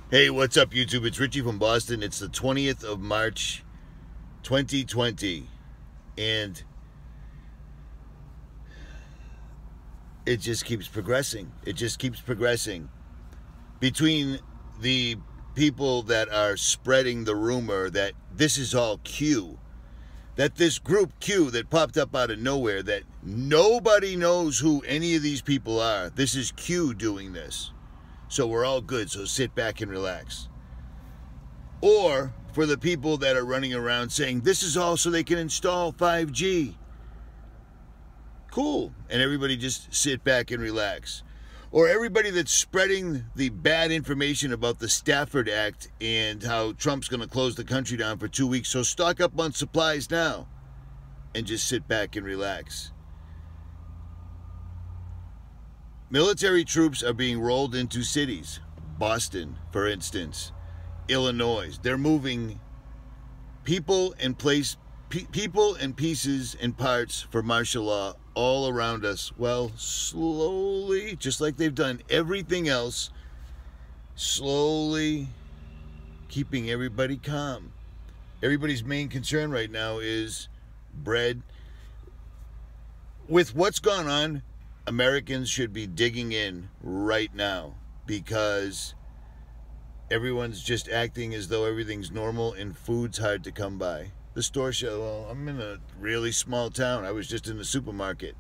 Hey, what's up, YouTube? It's Richie from Boston. It's the 20th of March, 2020, and it just keeps progressing. It just keeps progressing. Between the people that are spreading the rumor that this is all Q, that this group Q that popped up out of nowhere, that nobody knows who any of these people are. This is Q doing this. So we're all good, so sit back and relax. Or for the people that are running around saying this is all so they can install 5G. Cool. And everybody just sit back and relax. Or everybody that's spreading the bad information about the Stafford Act and how Trump's going to close the country down for 2 weeks. So stock up on supplies now and just sit back and relax. Military troops are being rolled into cities. Boston, for instance. Illinois. They're moving people and pieces and parts for martial law all around us. Well, slowly, just like they've done everything else, slowly keeping everybody calm. Everybody's main concern right now is bread. With what's gone on, Americans should be digging in right now because everyone's just acting as though everything's normal and food's hard to come by. The store show, well, I'm in a really small town. I was just in the supermarket.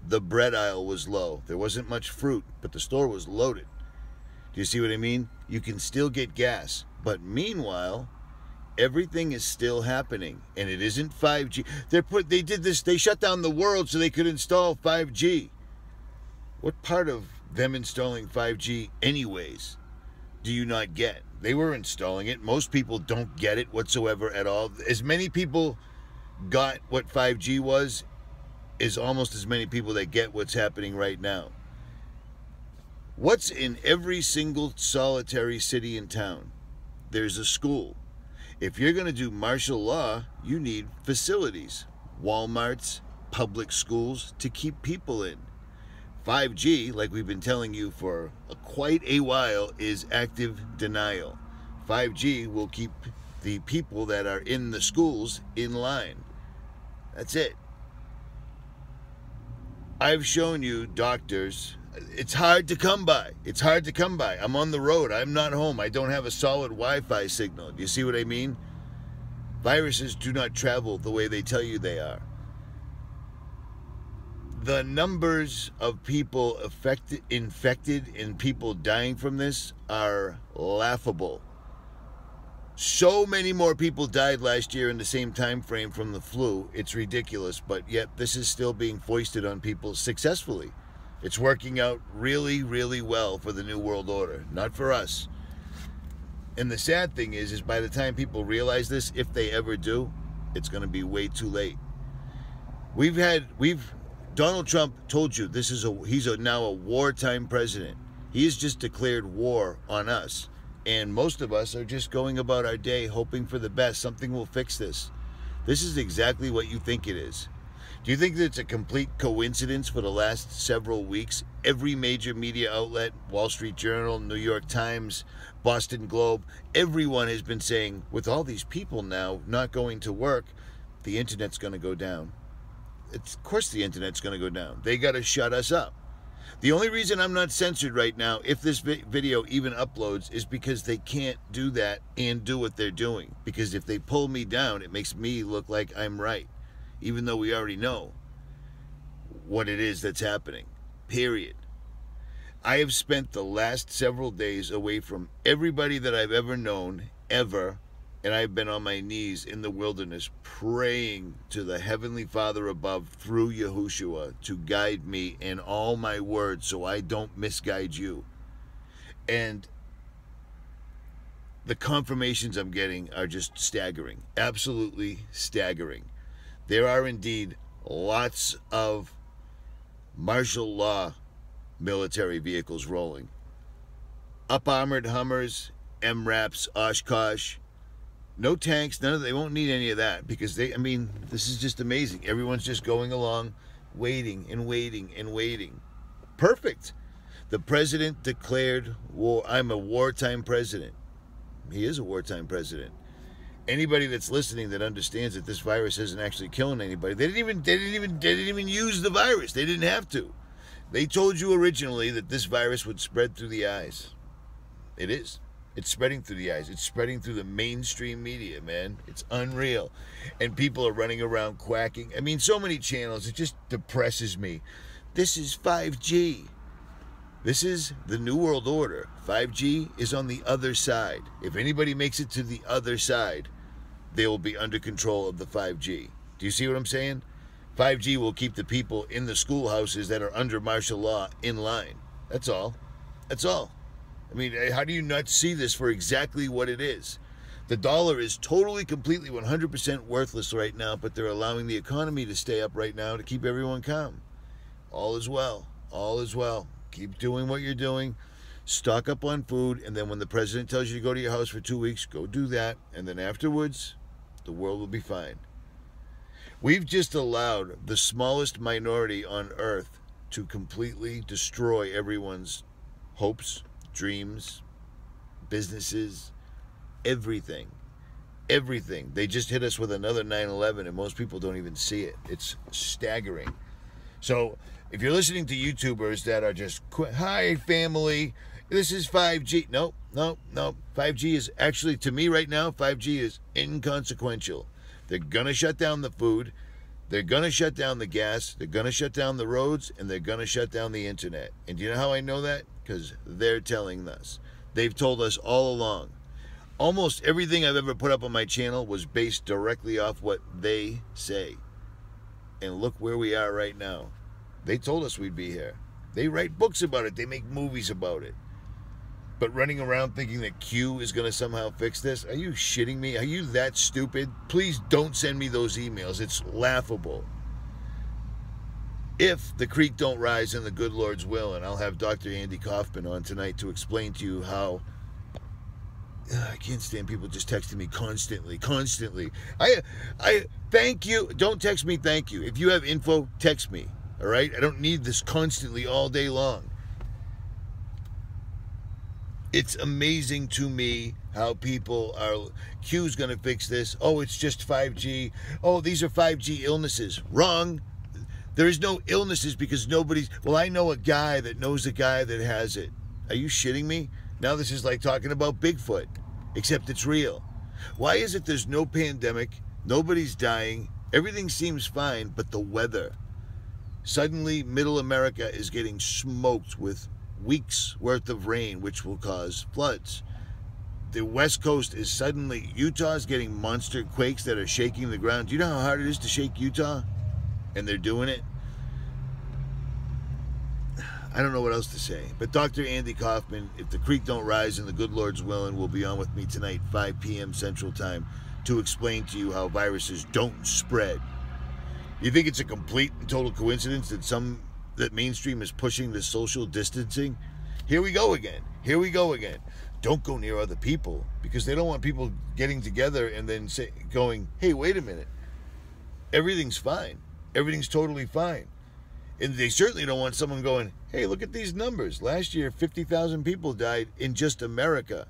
The bread aisle was low. There wasn't much fruit, but the store was loaded. Do you see what I mean? You can still get gas. But meanwhile, everything is still happening. And it isn't 5G. They shut down the world so they could install 5G. What part of them installing 5G anyways do you not get? They were installing it. Most people don't get it whatsoever at all. As many people got what 5G was is almost as many people that get what's happening right now. What's in every single solitary city and town? There's a school. If you're going to do martial law, you need facilities. Walmarts, public schools to keep people in. 5G, like we've been telling you for quite a while, is active denial. 5G will keep the people that are in the schools in line. That's it. I've shown you doctors. It's hard to come by. It's hard to come by. I'm on the road. I'm not home. I don't have a solid Wi-Fi signal. Do you see what I mean? Viruses do not travel the way they tell you they are. The numbers of people infected and people dying from this are laughable. So many more people died last year in the same time frame from the flu. It's ridiculous, but yet this is still being foisted on people successfully. It's working out really, really well for the New World Order, not for us. And the sad thing is by the time people realize this, if they ever do, it's going to be way too late. Donald Trump told you he's now a wartime president. He has just declared war on us. And most of us are just going about our day hoping for the best. Something will fix this. This is exactly what you think it is. Do you think that it's a complete coincidence for the last several weeks? Every major media outlet, Wall Street Journal, New York Times, Boston Globe, everyone has been saying, with all these people now not going to work, the internet's going to go down. Of course the internet's going to go down. They got to shut us up. The only reason I'm not censored right now, if this video even uploads, is because they can't do that and do what they're doing. Because if they pull me down, it makes me look like I'm right. Even though we already know what it is that's happening. Period. I have spent the last several days away from everybody that I've ever known, ever. And I've been on my knees in the wilderness praying to the Heavenly Father above through Yahushua to guide me in all my words so I don't misguide you. And the confirmations I'm getting are just staggering. Absolutely staggering. There are indeed lots of martial law military vehicles rolling. Up-armored Hummers, MRAPs, Oshkosh. No tanks, they won't need any of that because this is just amazing. Everyone's just going along, waiting and waiting and waiting. Perfect. The president declared war. I'm a wartime president. He is a wartime president. Anybody that's listening that understands that this virus isn't actually killing anybody, they didn't even use the virus. They didn't have to. They told you originally that this virus would spread through the eyes. It is. It's spreading through the eyes. It's spreading through the mainstream media, man. It's unreal. And people are running around quacking. I mean, so many channels. It just depresses me. This is 5G. This is the New World Order. 5G is on the other side. If anybody makes it to the other side, they will be under control of the 5G. Do you see what I'm saying? 5G will keep the people in the schoolhouses that are under martial law in line. That's all. That's all. I mean, how do you not see this for exactly what it is? The dollar is totally, completely, 100% worthless right now, but they're allowing the economy to stay up right now to keep everyone calm. All is well. All is well. Keep doing what you're doing. Stock up on food, and then when the president tells you to go to your house for 2 weeks, go do that, and then afterwards, the world will be fine. We've just allowed the smallest minority on earth to completely destroy everyone's hopes, dreams, businesses, everything. Everything. They just hit us with another 9/11, and most people don't even see it. It's staggering. So if you're listening to YouTubers that are just, hi family, this is 5G. No. 5G is actually, to me right now, 5G is inconsequential. They're going to shut down the food. They're going to shut down the gas. They're going to shut down the roads. And they're going to shut down the internet. And do you know how I know that? Because they're telling us. They've told us all along. Almost everything I've ever put up on my channel was based directly off what they say. And look where we are right now. They told us we'd be here. They write books about it. They make movies about it. But running around thinking that Q is going to somehow fix this? Are you shitting me? Are you that stupid? Please don't send me those emails. It's laughable. If the creek don't rise in the good Lord's will, and I'll have Dr. Andy Kaufman on tonight to explain to you how... I can't stand people just texting me constantly. I thank you. Don't text me thank you. If you have info, text me. All right? I don't need this constantly all day long. It's amazing to me how people are, Q's going to fix this. Oh, it's just 5G. Oh, these are 5G illnesses. Wrong. There is no illnesses because nobody's, well, I know a guy that knows a guy that has it. Are you shitting me? Now this is like talking about Bigfoot, except it's real. Why is it there's no pandemic, nobody's dying, everything seems fine, but the weather? Suddenly, middle America is getting smoked with weeks worth of rain, which will cause floods. The West Coast is suddenly, Utah's getting monster quakes that are shaking the ground. Do you know how hard it is to shake Utah? And they're doing it. I don't know what else to say. But Dr. Andy Kaufman, if the creek don't rise and the good Lord's willing, will be on with me tonight, 5 p.m. Central Time, to explain to you how viruses don't spread. You think it's a complete and total coincidence that mainstream is pushing this social distancing? Here we go again. Here we go again. Don't go near other people, because they don't want people getting together and then going, hey, wait a minute. Everything's fine. Everything's totally fine. And they certainly don't want someone going, hey, look at these numbers. Last year, 50,000 people died in just America.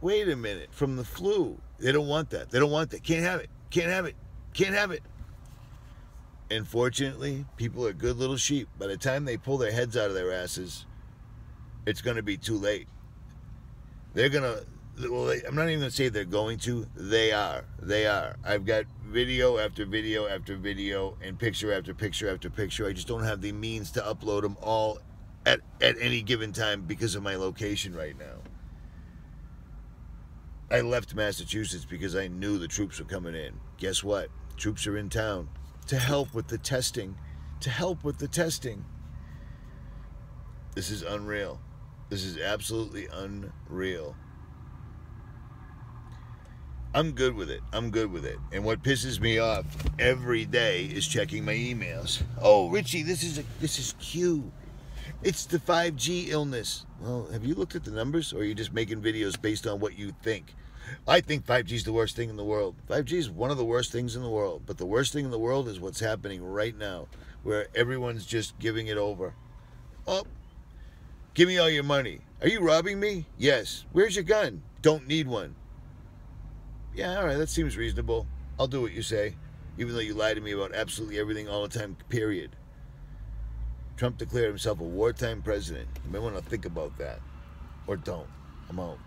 Wait a minute. From the flu. They don't want that. They don't want that. Can't have it. Can't have it. Can't have it. And fortunately, people are good little sheep. By the time they pull their heads out of their asses, it's going to be too late. They're going to... Well, I'm not even going to say they're going to. They are. They are. I've got video after video after video and picture after picture after picture. I just don't have the means to upload them all at any given time because of my location right now. I left Massachusetts because I knew the troops were coming in. Guess what? Troops are in town to help with the testing. To help with the testing. This is unreal. This is absolutely unreal. I'm good with it. I'm good with it. And what pisses me off every day is checking my emails. Oh, Richie, this is Q. It's the 5G illness. Well, have you looked at the numbers, or are you just making videos based on what you think? I think 5G is the worst thing in the world. 5G is one of the worst things in the world. But the worst thing in the world is what's happening right now, where everyone's just giving it over. Oh, Give me all your money. Are you robbing me? Yes. Where's your gun? Don't need one. Yeah, all right, that seems reasonable. I'll do what you say, even though you lie to me about absolutely everything all the time, period. Trump declared himself a wartime president. You may want to think about that. Or don't. I'm out.